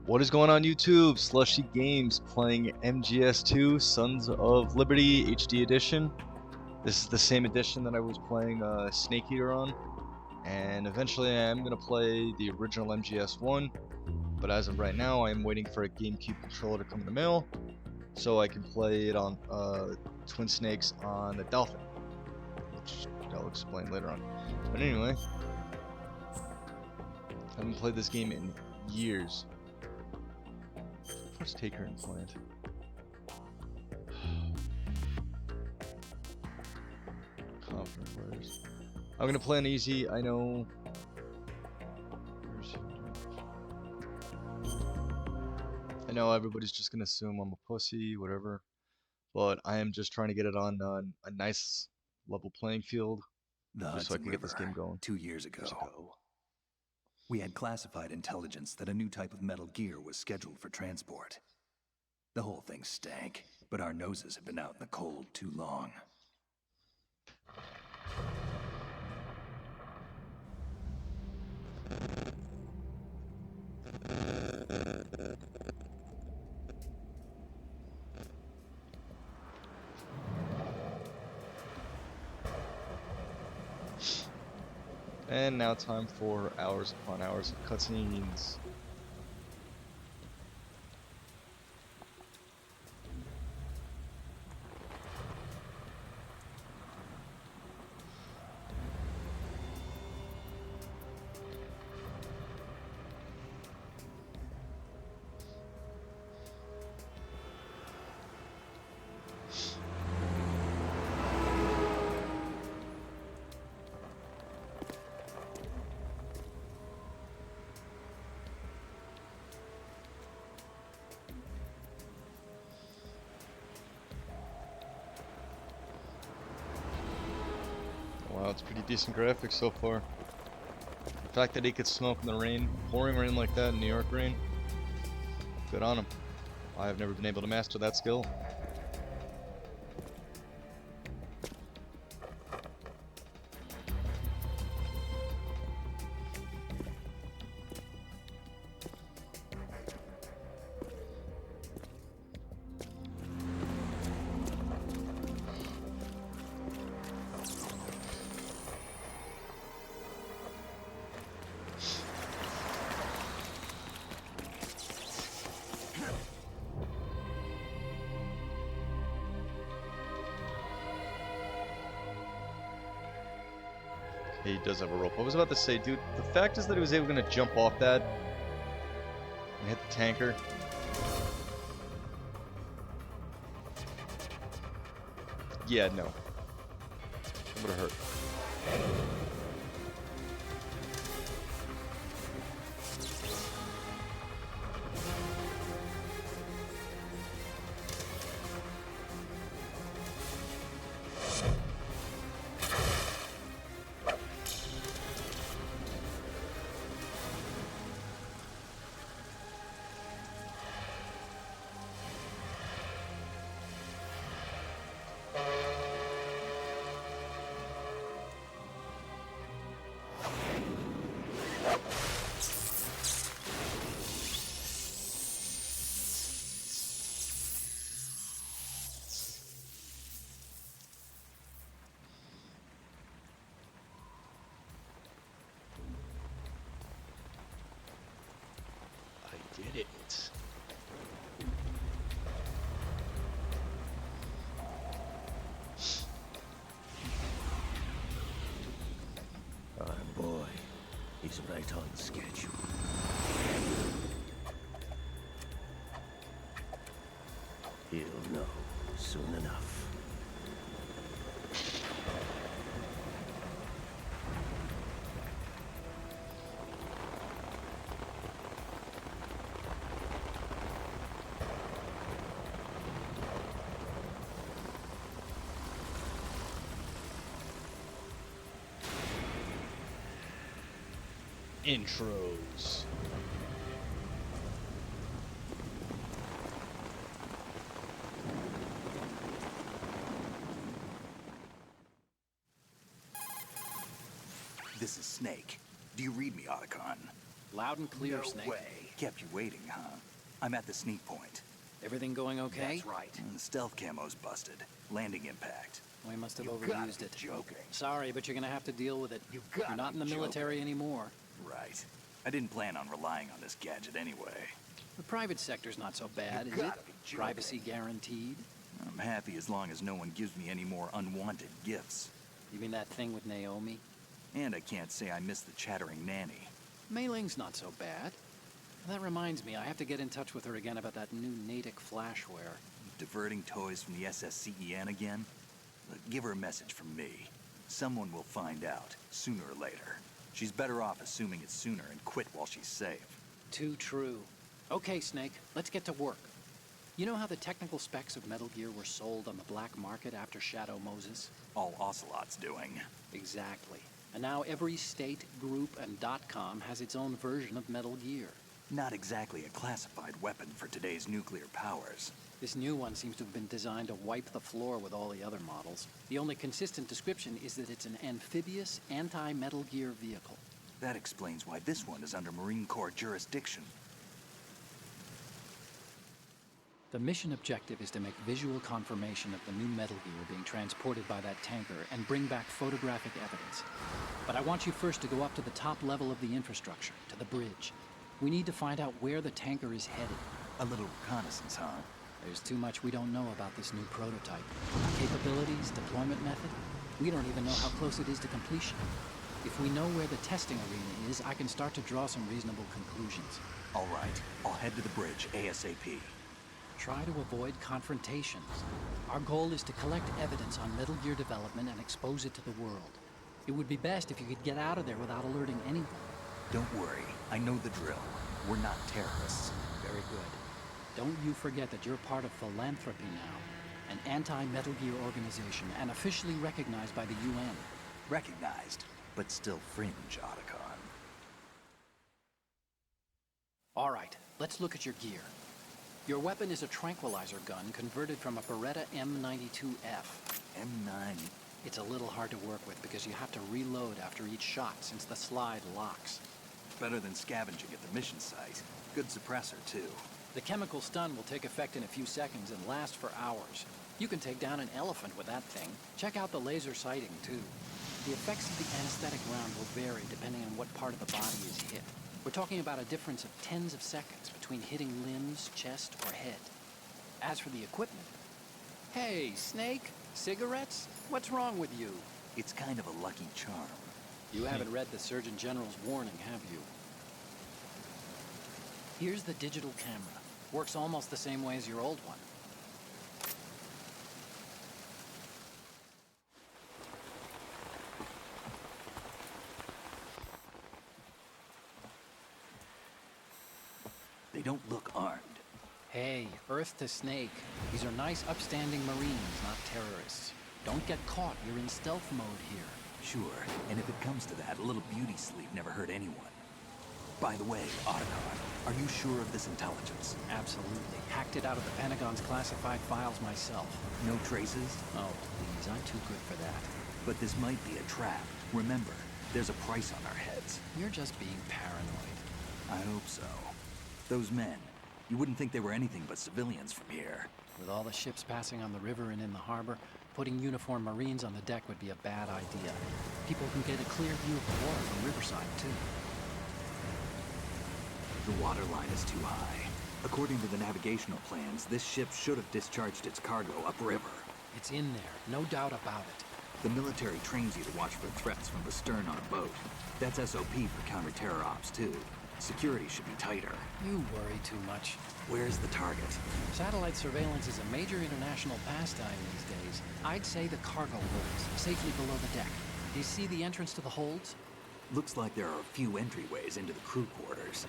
What is going on YouTube? Slushy Games playing MGS2 Sons of Liberty HD edition. This is the same edition that I was playing Snake Eater on, and eventually I am going to play the original MGS1, but as of right now I am waiting for a GameCube controller to come in the mail so I can play it on Twin Snakes on the Dolphin, which I'll explain later on. But anyway, I haven't played this game in years. Let's take her implant. Confident players. I'm gonna play on easy. I know. I know everybody's just gonna assume I'm a pussy, whatever. But I am just trying to get it on a nice level playing field, just so I can get this game going. 2 years ago. We had classified intelligence that a new type of metal gear was scheduled for transport. The whole thing stank, but our noses have been out in the cold too long. And now time for hours upon hours of cutscenes. Wow, it's pretty decent graphics so far. The fact that he could smoke in the rain, pouring rain like that in New York rain, good on him. I have never been able to master that skill. He does have a rope. I was about to say, dude, the fact is that he was able to jump off that and hit the tanker. Yeah, no. It would have hurt. Did it. Our boy is right on schedule. He'll know soon enough. Intros. This is Snake. Do you read me, Otacon? Loud and clear, No Snake. way. Kept you waiting, huh? I'm at the sneak point. Everything going okay? That's right. The stealth camo's busted. Landing impact. We must have You overused gotta be it. joking. Sorry, but you're gonna have to deal with it. gotta You're not in the be military anymore. Right. I didn't plan on relying on this gadget anyway. The private sector's not so bad, is it? gotta be joking. Privacy guaranteed. I'm happy as long as no one gives me any more unwanted gifts. You mean that thing with Naomi? And I can't say I miss the chattering nanny. Mei Ling's not so bad. That reminds me, I have to get in touch with her again about that new Natick flashware. Diverting toys from the SSCEN again? Look, give her a message from me. Someone will find out, sooner or later. She's better off assuming it sooner and quit while she's safe. Too true. Okay, Snake, let's get to work. You know how the technical specs of Metal Gear were sold on the black market after Shadow Moses? All Ocelot's doing. Exactly. And now every state, group, and .com has its own version of Metal Gear. Not exactly a classified weapon for today's nuclear powers. This new one seems to have been designed to wipe the floor with all the other models. The only consistent description is that it's an amphibious, anti-Metal Gear vehicle. That explains why this one is under Marine Corps jurisdiction. The mission objective is to make visual confirmation of the new Metal Gear being transported by that tanker and bring back photographic evidence. But I want you first to go up to the top level of the infrastructure, to the bridge. We need to find out where the tanker is headed. A little reconnaissance, huh? There's too much we don't know about this new prototype. Capabilities, deployment method. We don't even know how close it is to completion. If we know where the testing arena is, I can start to draw some reasonable conclusions. All right, I'll head to the bridge ASAP. Try to avoid confrontations. Our goal is to collect evidence on Metal Gear development and expose it to the world. It would be best if you could get out of there without alerting anyone. Don't worry, I know the drill. We're not terrorists. Very good. Don't you forget that you're part of Philanthropy now, an anti-Metal Gear organization and officially recognized by the UN. Recognized, but still fringe, Otacon. All right, let's look at your gear. Your weapon is a tranquilizer gun converted from a Beretta M92F. M9. It's a little hard to work with because you have to reload after each shot since the slide locks. Better than scavenging at the mission site. Good suppressor, too. The chemical stun will take effect in a few seconds and last for hours. You can take down an elephant with that thing. Check out the laser sighting, too. The effects of the anesthetic round will vary depending on what part of the body is hit. We're talking about a difference of tens of seconds between hitting limbs, chest, or head. As for the equipment... Hey, Snake? Cigarettes? What's wrong with you? It's kind of a lucky charm. You haven't read the Surgeon General's warning, have you? Here's the digital camera. Works almost the same way as your old one. They don't look armed. Hey, Earth to Snake. These are nice, upstanding Marines, not terrorists. Don't get caught. You're in stealth mode here. Sure, and if it comes to that, a little beauty sleep never hurt anyone. By the way, Otacon, are you sure of this intelligence? Absolutely. Hacked it out of the Pentagon's classified files myself. No traces? Oh, please, I'm too good for that. But this might be a trap. Remember, there's a price on our heads. You're just being paranoid. I hope so. Those men, you wouldn't think they were anything but civilians from here. With all the ships passing on the river and in the harbor, putting uniformed Marines on the deck would be a bad idea. People can get a clear view of the water from Riverside, too. The water line is too high. According to the navigational plans, this ship should have discharged its cargo upriver. It's in there, no doubt about it. The military trains you to watch for threats from the stern on a boat. That's SOP for counter-terror ops, too. Security should be tighter. You worry too much. Where's the target? Satellite surveillance is a major international pastime these days. I'd say the cargo holds, safely below the deck. Do you see the entrance to the holds? Looks like there are a few entryways into the crew quarters.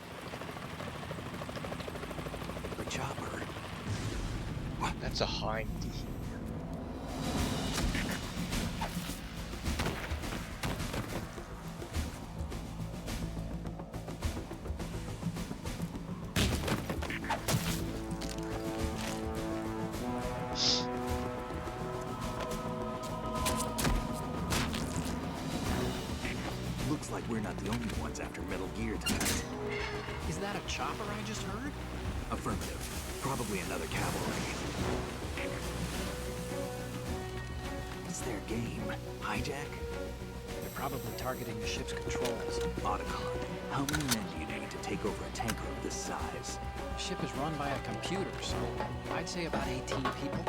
The chopper. That's a Hind D. Looks like we're not the only ones after Metal Gear tonight. that a chopper I just heard? Affirmative. Probably another cavalry. What's their game? Hijack? They're probably targeting the ship's controls. Otacon, how many men do you need to take over a tanker of this size? The ship is run by a computer, so I'd say about 18 people.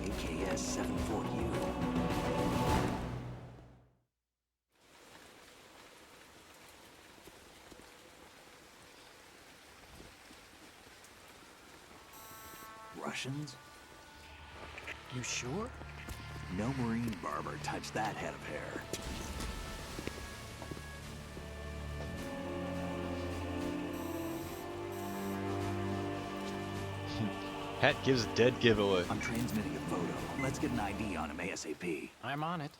AKS 74U. Russians? You sure? No Marine barber touched that head of hair. Hat gives dead giveaway. I'm transmitting a photo. Let's get an ID on him ASAP. I'm on it.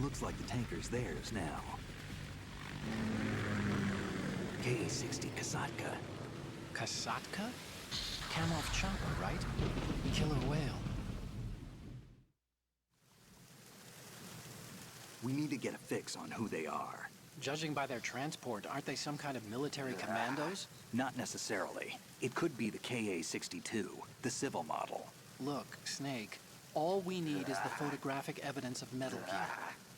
Looks like the tanker's theirs now. KA-60 Kasatka. Kasatka? Kamov chopper, right? Killer whale. We need to get a fix on who they are. Judging by their transport, aren't they some kind of military commandos? Not necessarily. It could be the KA-62, the civil model. Look, Snake, all we need is the photographic evidence of Metal Gear.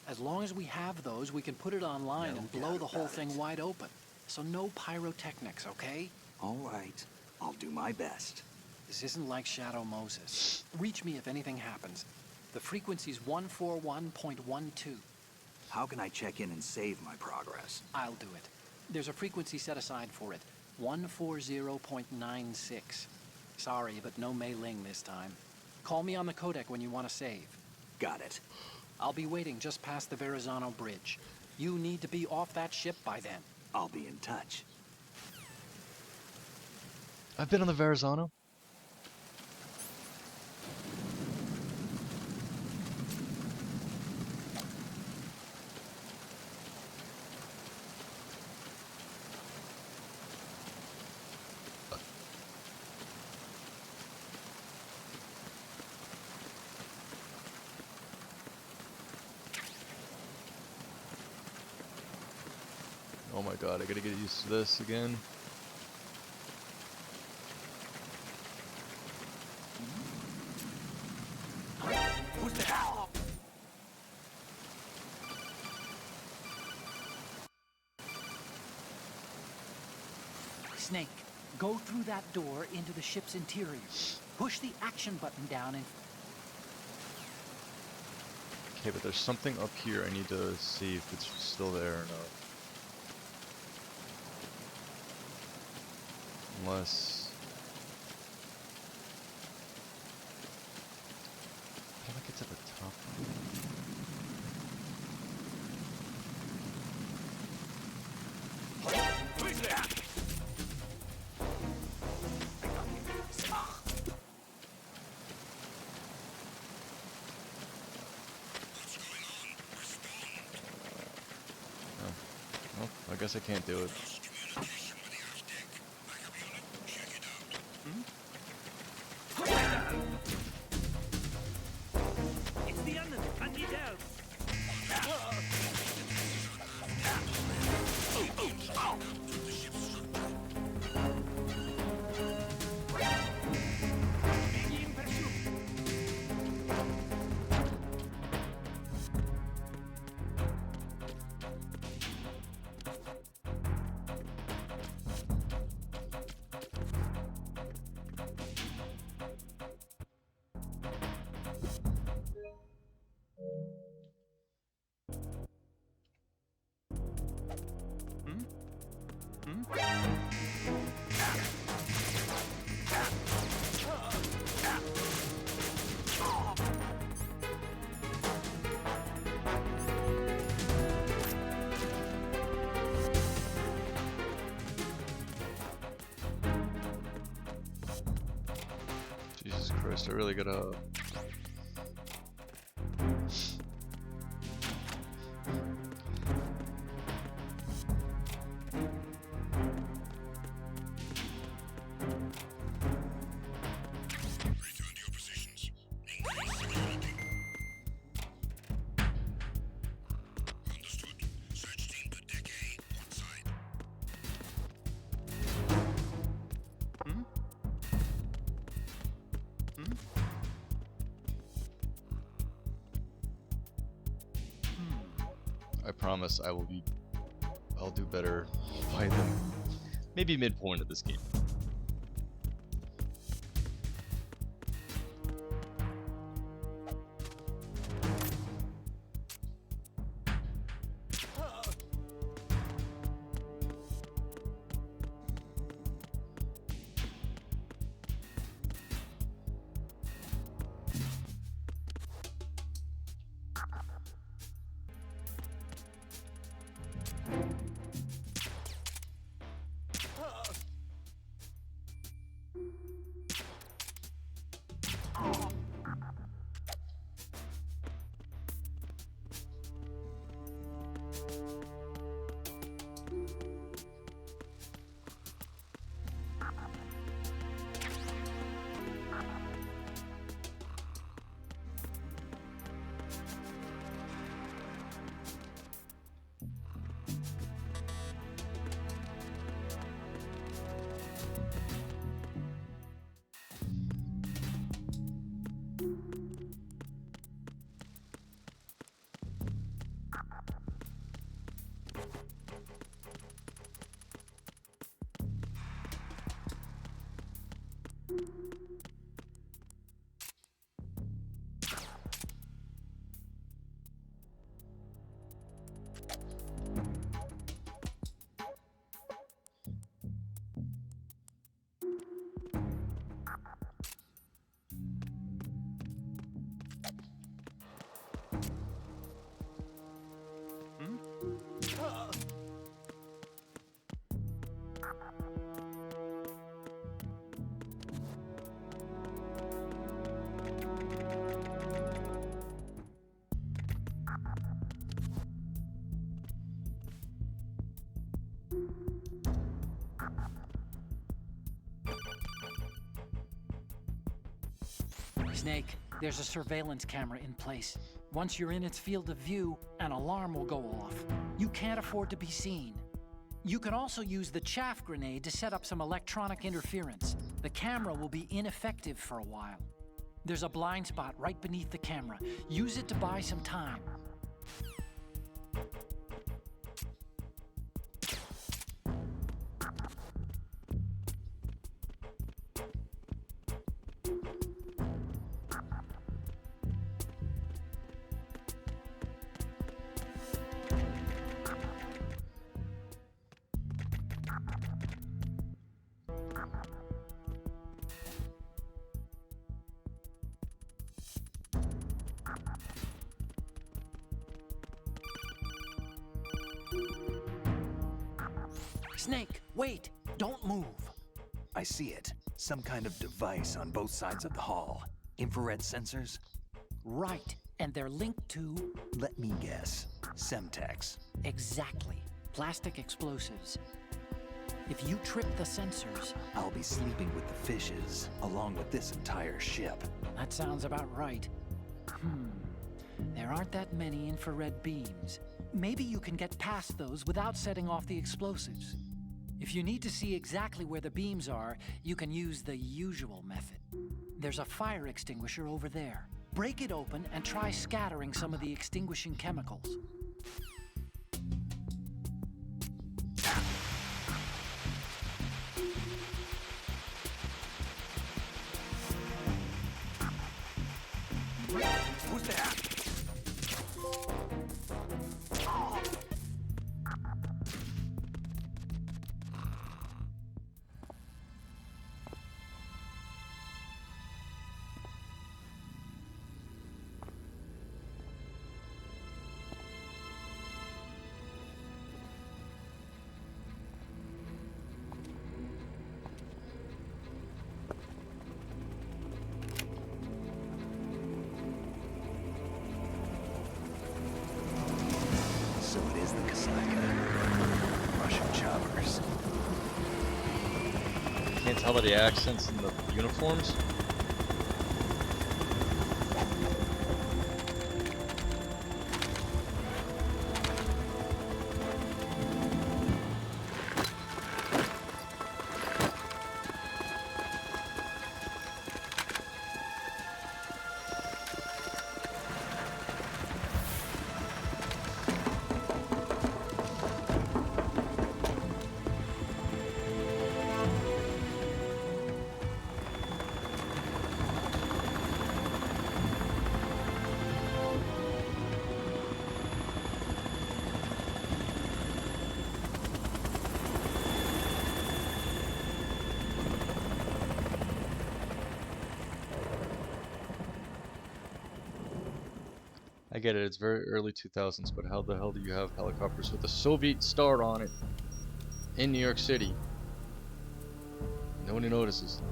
As long as we have those, we can put it online and blow the whole thing wide open. So no pyrotechnics, okay? All right. I'll do my best. This isn't like Shadow Moses. Reach me if anything happens. The frequency's 141.12. How can I check in and save my progress? I'll do it. There's a frequency set aside for it. 140.96. Sorry, but no Mei Ling this time. Call me on the codec when you want to save. Got it. I'll be waiting just past the Verrazano Bridge. You need to be off that ship by then. I'll be in touch. I've been on the Verrazano. Oh my god, I gotta get used to this again. Who's the hell? Snake, go through that door into the ship's interior. Push the action button down and... Okay, but there's something up here I need to see if it's still there or not. Unless... I feel like it's at the top. Well, I guess I can't do it. It's the enemy. I need help. Begin pursuit. Jesus Christ, I really gotta... promise I'll do better by the maybe midpoint of this game. Snake, there's a surveillance camera in place. Once you're in its field of view, an alarm will go off. You can't afford to be seen. You can also use the chaff grenade to set up some electronic interference. The camera will be ineffective for a while. There's a blind spot right beneath the camera. Use it to buy some time. Snake, wait! Don't move! I see it. Some kind of device on both sides of the hall. Infrared sensors? Right, and they're linked to... Let me guess. Semtex. Exactly. Plastic explosives. If you trip the sensors... I'll be sleeping with the fishes, along with this entire ship. That sounds about right. There aren't that many infrared beams. Maybe you can get past those without setting off the explosives. If you need to see exactly where the beams are, you can use the usual method. There's a fire extinguisher over there. Break it open and try scattering some of the extinguishing chemicals. Who's there? So it is the Kasaka. Russian choppers. Can't tell by the accents and the uniforms. I get it, it's very early 2000s, but how the hell do you have helicopters with a Soviet star on it in New York City? Nobody notices.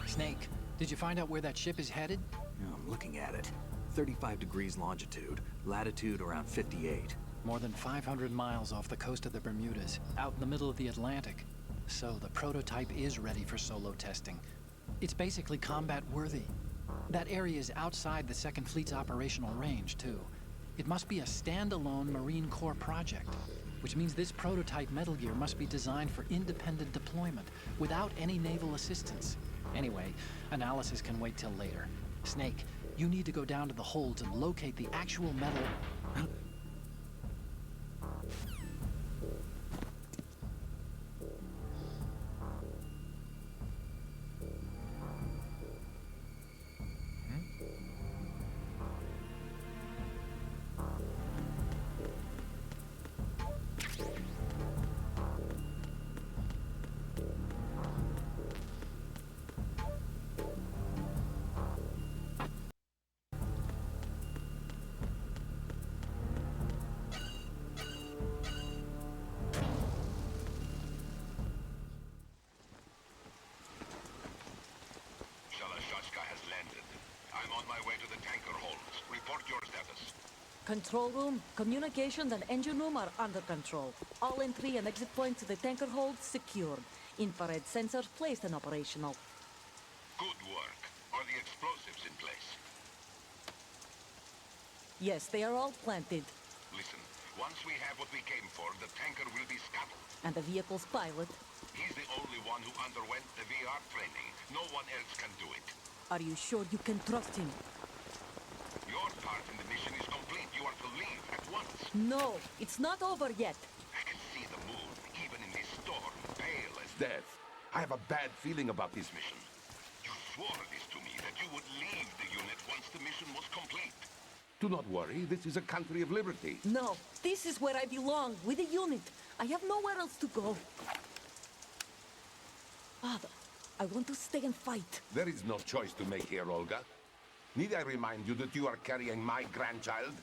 Snake, did you find out where that ship is headed? I'm looking at it. 35 degrees longitude, latitude around 58. More than 500 miles off the coast of the Bermudas, out in the middle of the Atlantic. So the prototype is ready for solo testing. It's basically combat worthy. That area is outside the Second Fleet's operational range, too. It must be a standalone Marine Corps project, which means this prototype Metal Gear must be designed for independent deployment, without any naval assistance. Anyway, analysis can wait till later. Snake, you need to go down to the holds and locate the actual metal... Control room, communications, and engine room are under control. All entry and exit points to the tanker hold secured. Infrared sensors placed and operational. Good work. Are the explosives in place? Yes, they are all planted. Listen, once we have what we came for, the tanker will be scuttled. And the vehicle's pilot. He's the only one who underwent the VR training. No one else can do it. Are you sure you can trust him? Your part in the mission is complete. You are to leave at once. No, it's not over yet. I can see the moon, even in this storm, pale as death. I have a bad feeling about this mission. You swore this to me, that you would leave the unit once the mission was complete. Do not worry, this is a country of liberty. No, this is where I belong, with the unit. I have nowhere else to go. Father, I want to stay and fight. There is no choice to make here, Olga. Need I remind you that you are carrying my grandchild?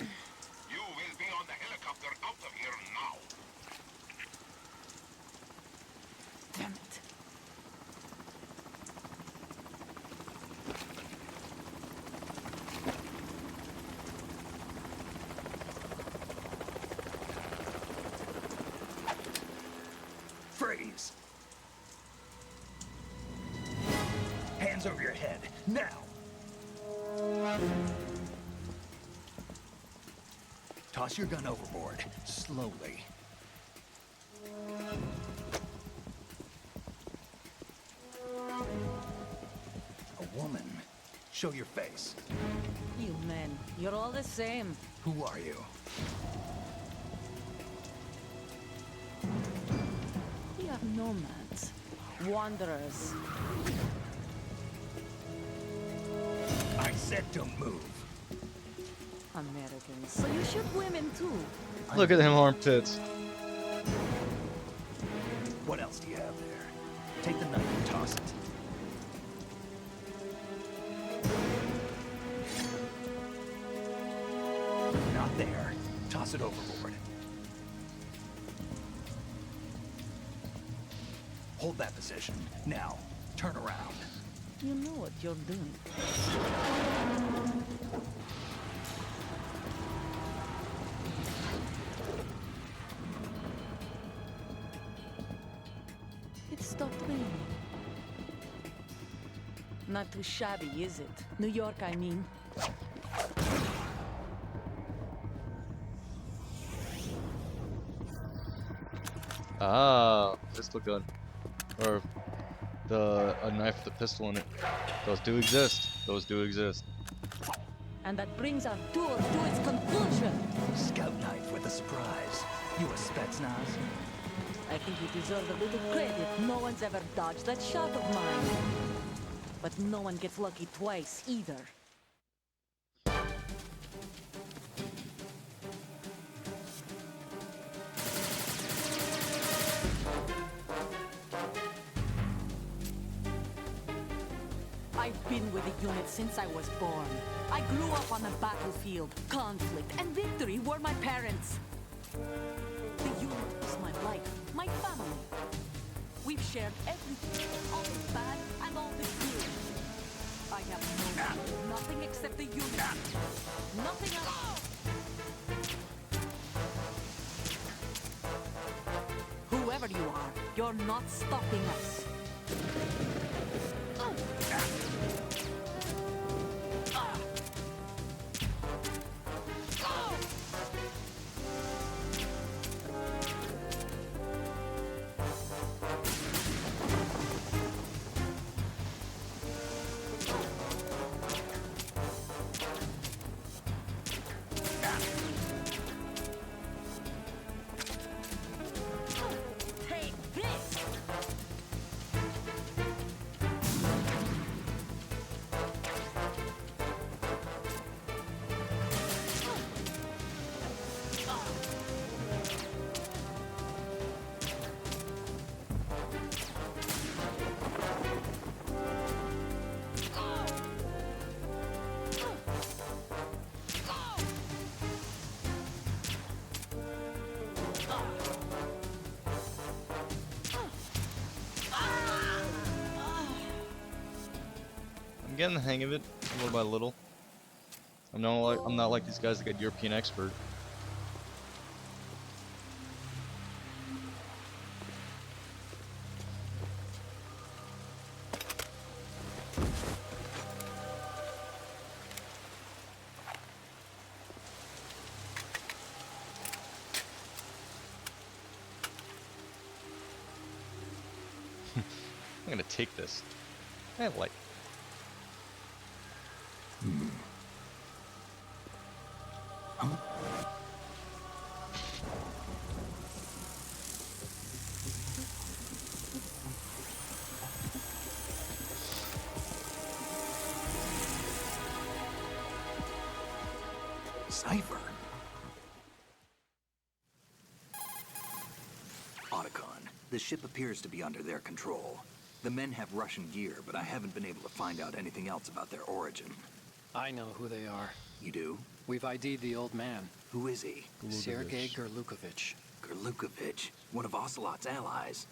You will be on the helicopter out of here now. Damn it. Freeze! Hands over your head, now! Toss your gun overboard, slowly. A woman. Show your face. You men, you're all the same. Who are you? We are nomads. Wanderers. I said don't move. Americans. So you shoot women too. Look at them armpits. What else do you have there? Take the knife and toss it. Not there. Toss it overboard. Hold that position. Now, turn around. You know what you're doing. It stopped raining. Not too shabby, is it? New York, I mean. Ah, pistol gun. Or a knife with a pistol in it. Those do exist. Those do exist. And that brings our tour to its conclusion. Scout knife with a surprise. You a Spetsnaz? I think you deserve a little credit. No one's ever dodged that shot of mine. But no one gets lucky twice, either. I been with the unit since I was born. I grew up on the battlefield. Conflict and victory were my parents. The unit is my life, my family. We've shared everything, all the bad and all the good. I have known nothing except the unit. Nothing else. Whoever you are, you're not stopping us. Take this! I'm getting the hang of it, little by little. I'm not like these guys that got European expert. I'm gonna take this. I like. Cipher. Otacon, the ship appears to be under their control. The men have Russian gear, but I haven't been able to find out anything else about their origin. I know who they are. You do? We've ID'd the old man, Who is he? Sergei Gerlukovich. Gerlukovich, one of Ocelot's allies.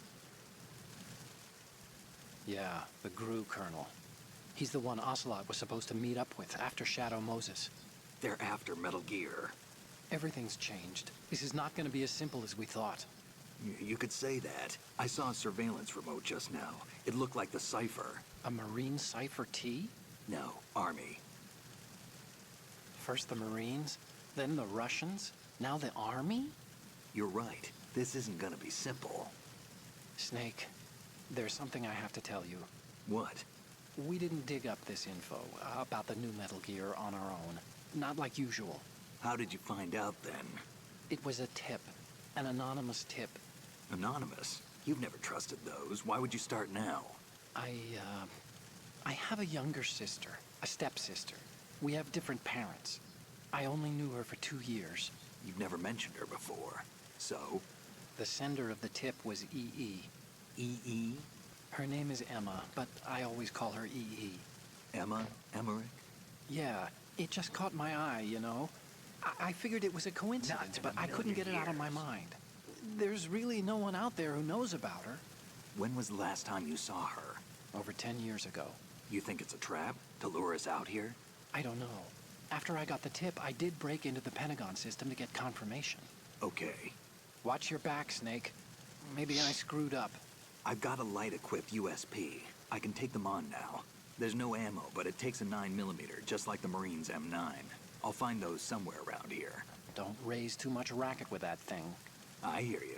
Yeah, the GRU colonel. He's the one Ocelot was supposed to meet up with after Shadow Moses. They're after Metal Gear. Everything's changed. This is not going to be as simple as we thought. You could say that. I saw a surveillance remote just now. It looked like the Cipher. A Marine Cipher T? No, Army. First the Marines, then the Russians, now the Army? You're right. This isn't gonna be simple. Snake, there's something I have to tell you. What? We didn't dig up this info about the new Metal Gear on our own. Not like usual. How did you find out then? It was a tip. An anonymous tip. Anonymous? You've never trusted those. Why would you start now? I have a younger sister, a stepsister. We have different parents. I only knew her for 2 years. You've never mentioned her before. So? The sender of the tip was EE. EE? Her name is Emma, but I always call her EE. Emma? Emmerich? Yeah, it just caught my eye, you know? I figured it was a coincidence, Not but in a I couldn't get it million out of my years. mind. There's really no one out there who knows about her. When was the last time you saw her? Over 10 years ago. You think it's a trap? To lure us out here? I don't know. After I got the tip, I did break into the Pentagon system to get confirmation. Okay. Watch your back, Snake. Maybe I screwed up. I've got a light-equipped USP. I can take them on now. There's no ammo, but it takes a 9mm, just like the Marines' M9. I'll find those somewhere around here. Don't raise too much racket with that thing. I hear you.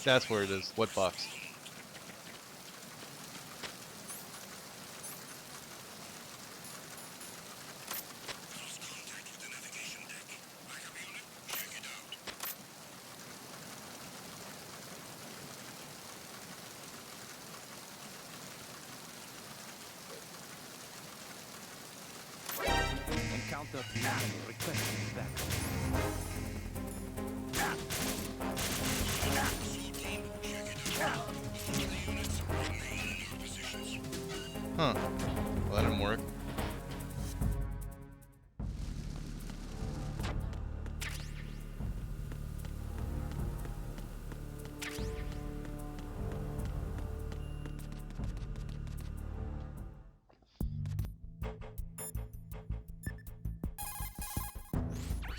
That's where it is. What box? Encounter command requesting backup. Huh. Well, that didn't work.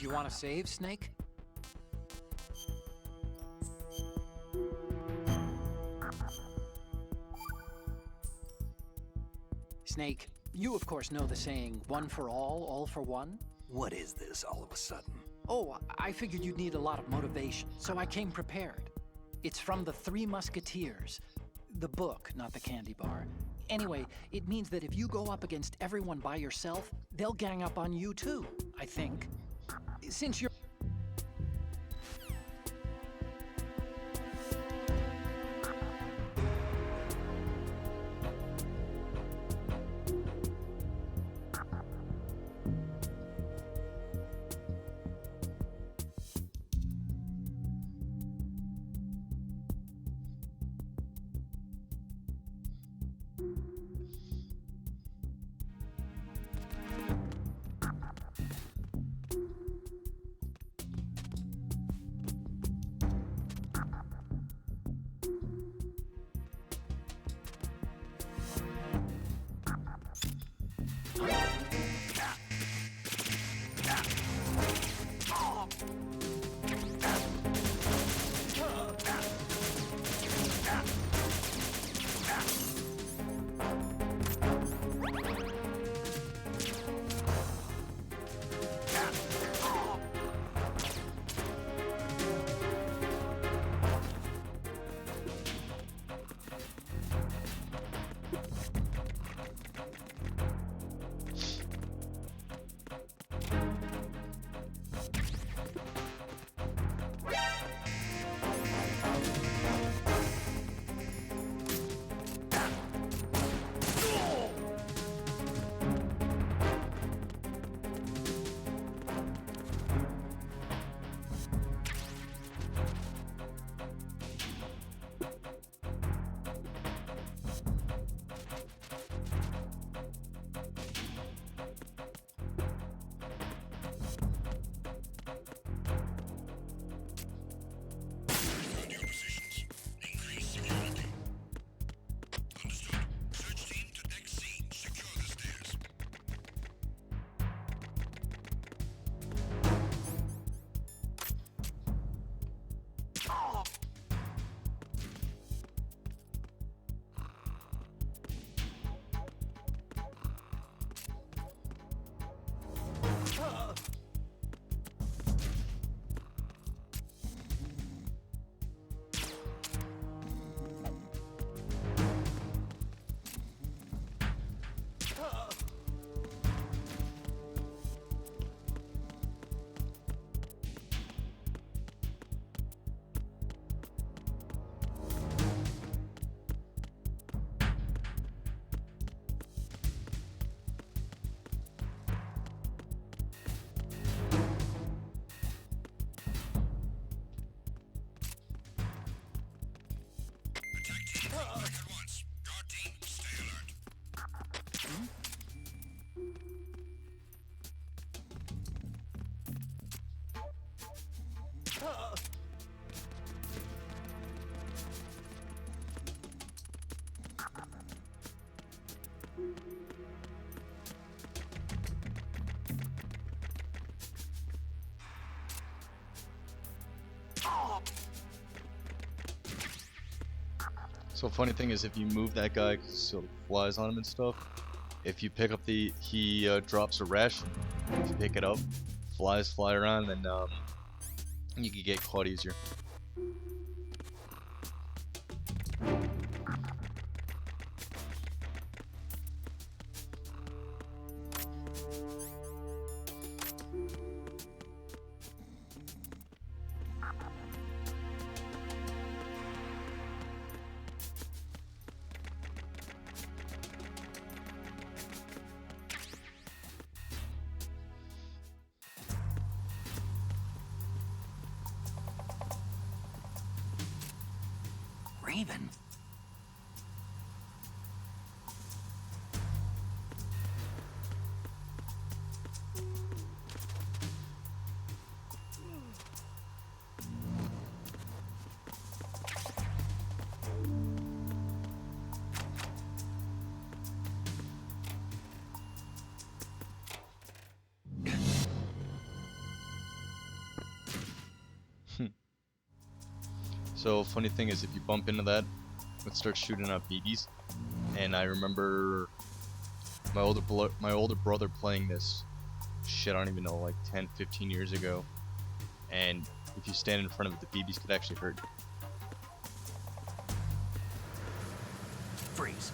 You want to save, Snake? Snake, you of course know the saying, one for all for one? What is this all of a sudden? Oh, I figured you'd need a lot of motivation, so I came prepared. It's from the Three Musketeers. The book, not the candy bar. Anyway, it means that if you go up against everyone by yourself, they'll gang up on you too, I think. Since you're... So funny thing is, if you move that guy, 'cause it flies on him and stuff, if you pick up he drops a ration, If you pick it up, flies fly around, then you can get caught easier. Raven? So funny thing is, if you bump into that, it starts shooting out BBs. And I remember my older brother playing this shit, I don't even know, like 10, 15 years ago. And if you stand in front of it, the BBs could actually hurt you. Freeze.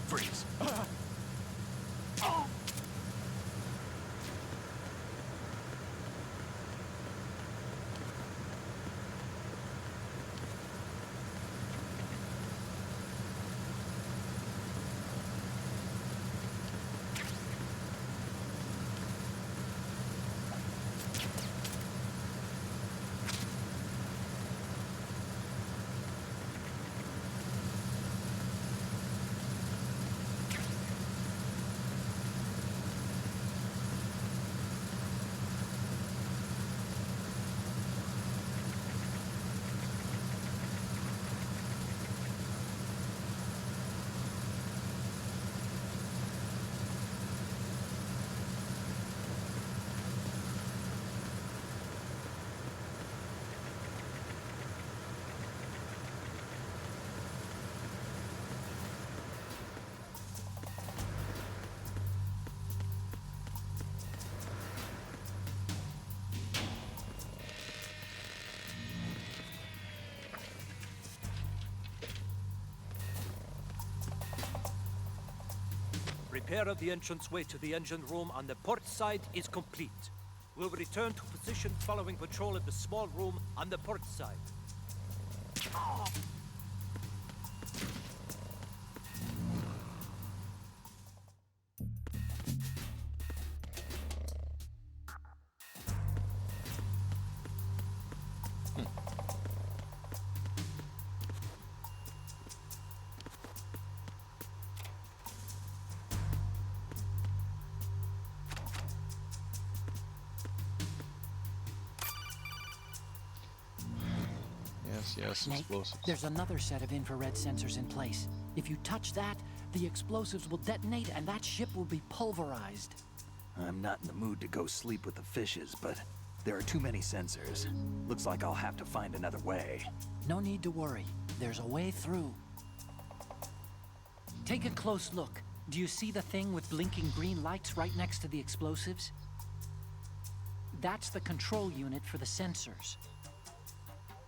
Freeze. Repair of the entranceway to the engine room on the port side is complete. We'll return to position following patrol of the small room on the port side. Yes, Snake, explosives. there's another set of infrared sensors in place. If you touch that, the explosives will detonate and that ship will be pulverized. I'm not in the mood to go sleep with the fishes, but there are too many sensors. Looks like I'll have to find another way. No need to worry. There's a way through. Take a close look. Do you see the thing with blinking green lights right next to the explosives? That's the control unit for the sensors.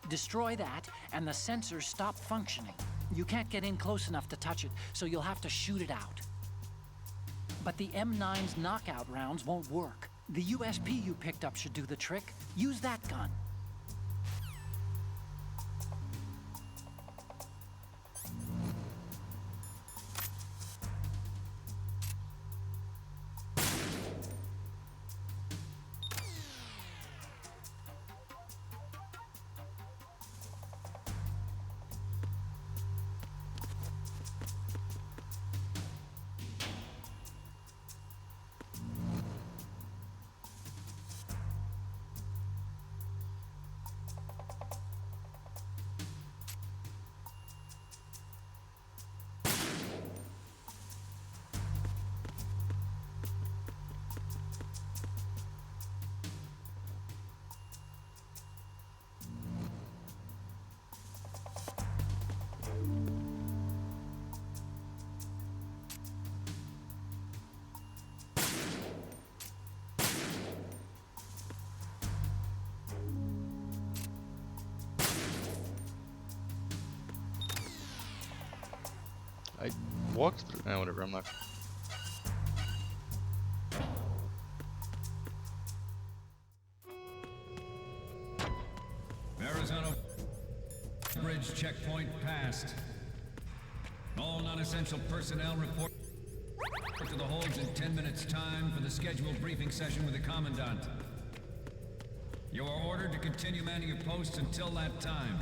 Destroy that, and the sensors stop functioning. You can't get in close enough to touch it, so you'll have to shoot it out. But the M9's knockout rounds won't work. The USP you picked up should do the trick. Use that gun. I walked through. Whatever. I'm not. Arizona Bridge checkpoint passed. All non-essential personnel report to the holds in 10 minutes' time for the scheduled briefing session with the Commandant. You are ordered to continue manning your posts until that time.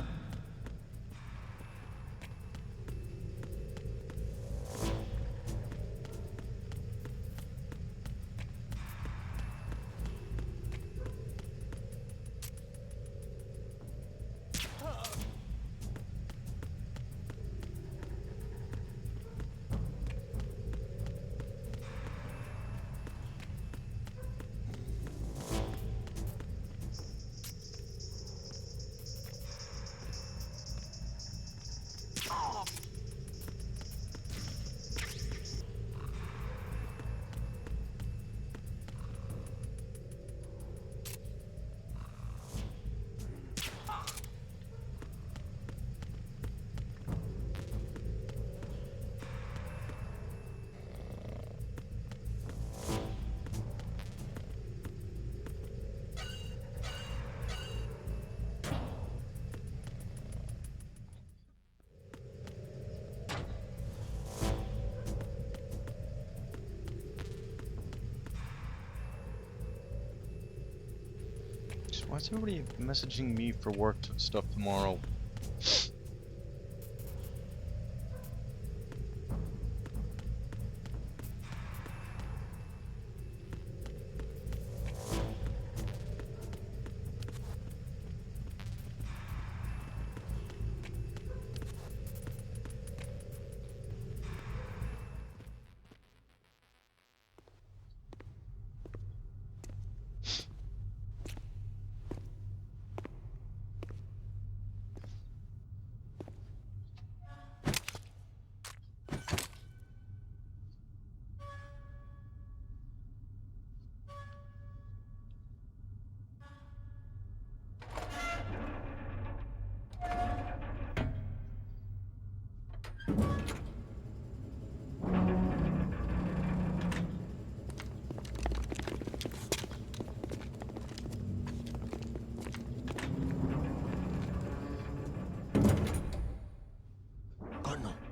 Why is everybody messaging me for work stuff tomorrow?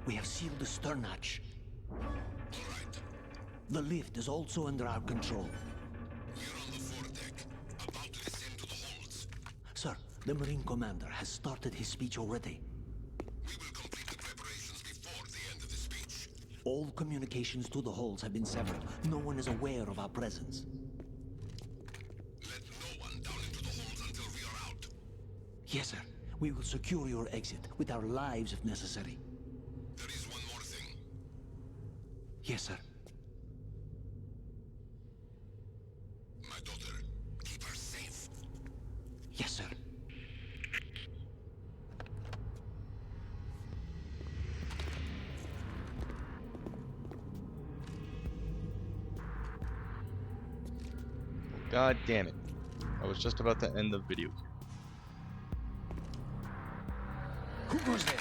We have sealed the stern hatch. All right. The lift is also under our control. We're on the foredeck, about to descend to the holds. Sir, the Marine Commander has started his speech already. We will complete the preparations before the end of the speech. All communications to the holds have been severed. No one is aware of our presence. Let no one down into the holds until we are out. Yes, sir. We will secure your exit with our lives if necessary. There is one more thing. Yes, sir. My daughter, keep her safe. Yes, sir. God damn it. I was just about to end the video. Who goes there?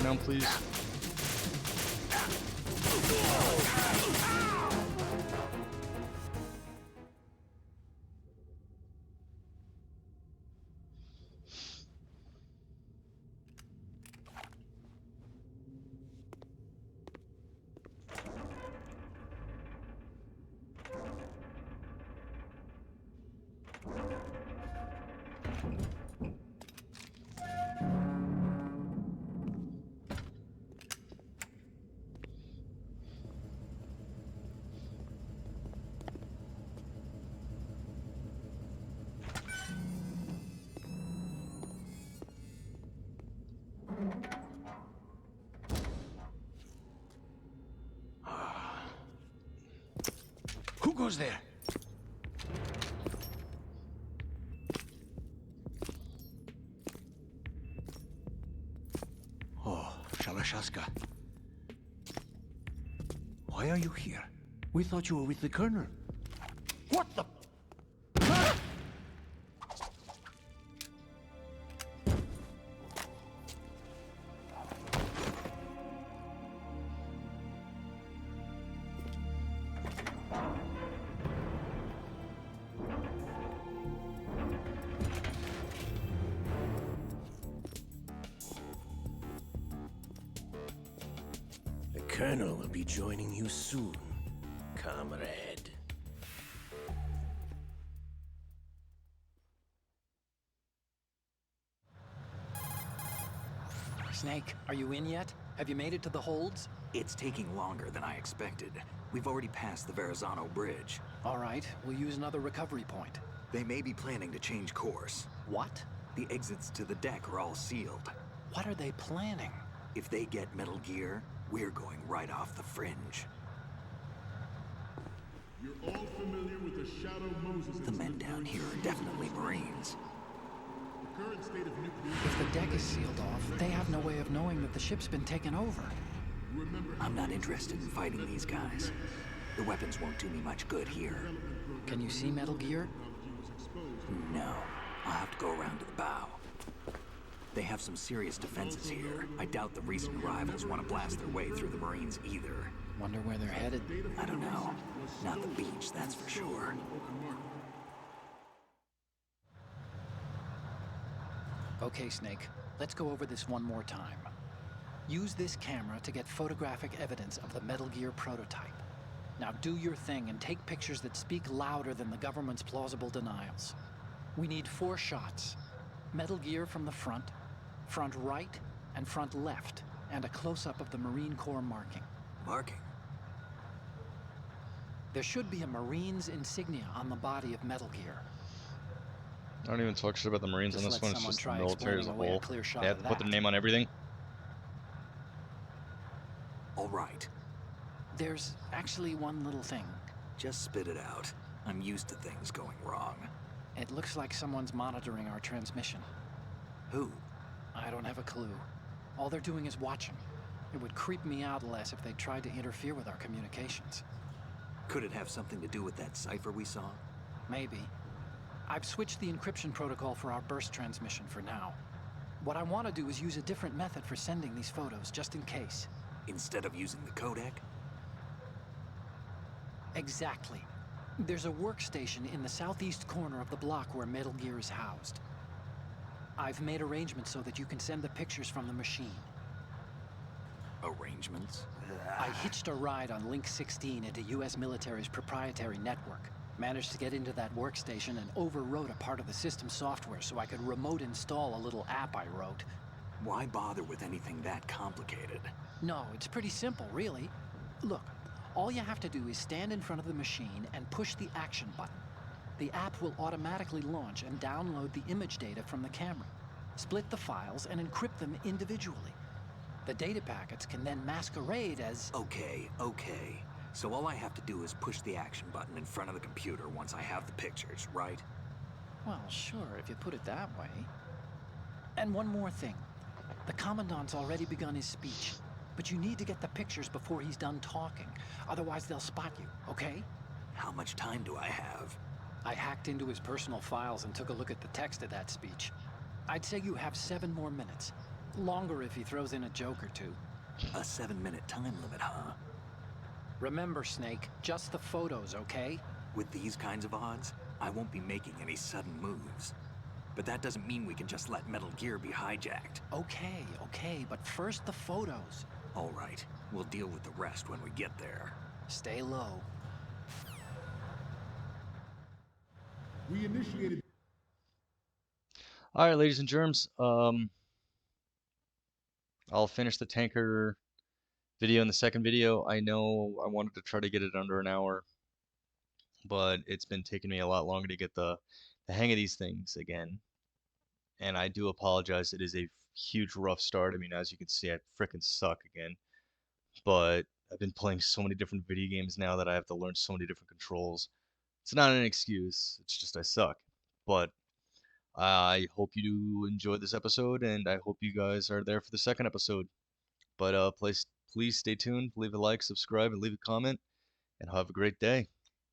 down, please? Who goes there? Oh, Shalashaska. Why are you here? We thought you were with the Colonel. What the? The Colonel will be joining you soon, comrade. Snake, are you in yet? Have you made it to the holds? It's taking longer than I expected. We've already passed the Verrazano Bridge. All right, we'll use another recovery point. They may be planning to change course. What? The exits to the deck are all sealed. What are they planning? If they get Metal Gear, we're going right off the fringe. You're all familiar with the Shadow Moses The men down here are definitely Marines. The current state of nuclear... If the deck is sealed off, they have no way of knowing that the ship's been taken over. I'm not interested in fighting these guys. The weapons won't do me much good here. Can you see Metal Gear? No. I'll have to go around to the bow. They have some serious defenses here. I doubt the recent arrivals want to blast their way through the Marines either. Wonder where they're headed. I don't know. Not the beach, that's for sure. Okay, Snake. Let's go over this one more time. Use this camera to get photographic evidence of the Metal Gear prototype. Now do your thing and take pictures that speak louder than the government's plausible denials. We need 4 shots. Metal Gear from the front, front right, and front left, and a close-up of the Marine Corps marking. Marking? There should be a Marine's insignia on the body of Metal Gear. I don't even talk shit about the Marines on Just this let one, it's someone just the try military as a explaining away a whole. clear shot They have of to put their that. name on everything. All right. There's actually one little thing. Just spit it out. I'm used to things going wrong. It looks like someone's monitoring our transmission. Who? I don't have a clue. All they're doing is watching. It would creep me out less if they tried to interfere with our communications. Could it have something to do with that cipher we saw? Maybe. I've switched the encryption protocol for our burst transmission for now. What I want to do is use a different method for sending these photos, just in case. Instead of using the codec? Exactly. There's a workstation in the southeast corner of the block where Metal Gear is housed. I've made arrangements so that you can send the pictures from the machine. Arrangements? I hitched a ride on Link 16 into U.S. military's proprietary network. Managed to get into that workstation and overwrote a part of the system software so I could remote install a little app I wrote. Why bother with anything that complicated? No, it's pretty simple, really. Look, all you have to do is stand in front of the machine and push the action button. The app will automatically launch and download the image data from the camera, split the files, and encrypt them individually. The data packets can then masquerade as... Okay. So all I have to do is push the action button in front of the computer once I have the pictures, right? Well, sure, if you put it that way. And one more thing. The Commandant's already begun his speech, but you need to get the pictures before he's done talking. Otherwise, they'll spot you, okay? How much time do I have? I hacked into his personal files and took a look at the text of that speech. I'd say you have 7 more minutes. Longer if he throws in a joke or two. A 7-minute time limit, huh? Remember, Snake, just the photos, okay? With these kinds of odds, I won't be making any sudden moves. But that doesn't mean we can just let Metal Gear be hijacked. Okay, but first the photos. All right, we'll deal with the rest when we get there. Stay low. We initiated. Alright, ladies and germs, I'll finish the tanker video in the second video. I know I wanted to try to get it under an hour, but it's been taking me a lot longer to get the hang of these things again. And I do apologize. It is a huge rough start. I mean, as you can see, I frickin' suck again. But I've been playing so many different video games now that I have to learn so many different controls. It's not an excuse. It's just I suck. But I hope you enjoyed this episode, and I hope you guys are there for the second episode. But please stay tuned, leave a like, subscribe, and leave a comment, and have a great day.